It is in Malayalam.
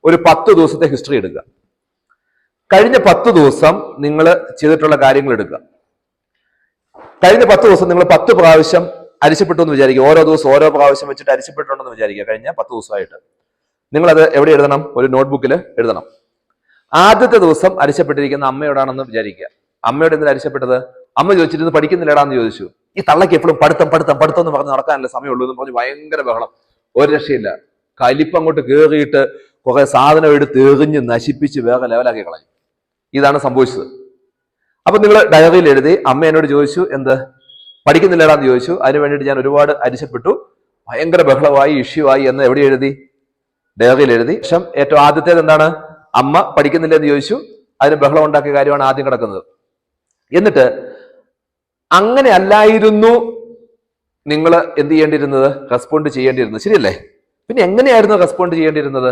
ഒരു 10 ദിവസത്തെ ഹിസ്റ്ററി എടുക്കുക. കഴിഞ്ഞ 10 ദിവസം നിങ്ങൾ ചെയ്തിട്ടുള്ള കാര്യങ്ങൾ എടുക്കുക. കഴിഞ്ഞ 10 ദിവസം നിങ്ങൾ 10 പ്രാവശ്യം അരിശപ്പെട്ടു എന്ന് വിചാരിക്കുക. ഓരോ ദിവസം ഓരോ പ്രാവശ്യം വെച്ചിട്ട് അരിശപ്പെട്ടുണ്ടെന്ന് വിചാരിക്കുക. കഴിഞ്ഞ 10 ദിവസമായിട്ട് നിങ്ങളത് എവിടെ എഴുതണം? ഒരു നോട്ട്ബുക്കിൽ എഴുതണം. ആദ്യത്തെ ദിവസം അരിശപ്പെട്ടിരിക്കുന്ന അമ്മയോടാണെന്ന് വിചാരിക്കുക. അമ്മയോട് എന്തിനാ അരിശപ്പെട്ടത്? അമ്മ ചോദിച്ചിരുന്ന് പഠിക്കുന്നില്ലടാന്ന് ചോദിച്ചു. ഈ തള്ളക്ക് എപ്പോഴും പഠിത്തം പഠിത്തം പഠിത്തം എന്ന് പറഞ്ഞ് നടക്കാനല്ലേ സമയമുള്ളൂ എന്ന് പറഞ്ഞ് ഭയങ്കര ബഹളം. ഒരു രക്ഷയില്ല. കലിപ്പ് അങ്ങോട്ട് കയറിയിട്ട് കുറെ സാധനം എടുത്ത് എറിഞ്ഞ് നശിപ്പിച്ച് വേറെ ലെവലാക്കി കളയും. ഇതാണ് സംഭവിച്ചത്. അപ്പൊ നിങ്ങൾ ഡയറിയിൽ എഴുതി, അമ്മ എന്നോട് ചോദിച്ചു എന്ത് പഠിക്കുന്നില്ലടാന്ന് ചോദിച്ചു, അതിന് വേണ്ടിയിട്ട് ഞാൻ ഒരുപാട് അരിശപ്പെട്ടു, ഭയങ്കര ബഹളമായി, ഇഷ്യൂ ആയി എന്ന് എവിടെ എഴുതി? ഡയറിയിൽ എഴുതി. ശേഷം ഏറ്റവും ആദ്യത്തേത് എന്താണ്? അമ്മ പഠിക്കുന്നില്ലെന്ന് ചോദിച്ചു, അതിന് ബഹളം ഉണ്ടാക്കിയ കാര്യമാണ് ആദ്യം കിടക്കുന്നത്. എന്നിട്ട് അങ്ങനെ അല്ലായിരുന്നു നിങ്ങൾ എന്ത് ചെയ്യേണ്ടിയിരുന്നത്? റെസ്പോണ്ട് ചെയ്യേണ്ടിയിരുന്നത്. ശരിയല്ലേ? പിന്നെ എങ്ങനെയായിരുന്നു റെസ്പോണ്ട് ചെയ്യേണ്ടിയിരുന്നത്?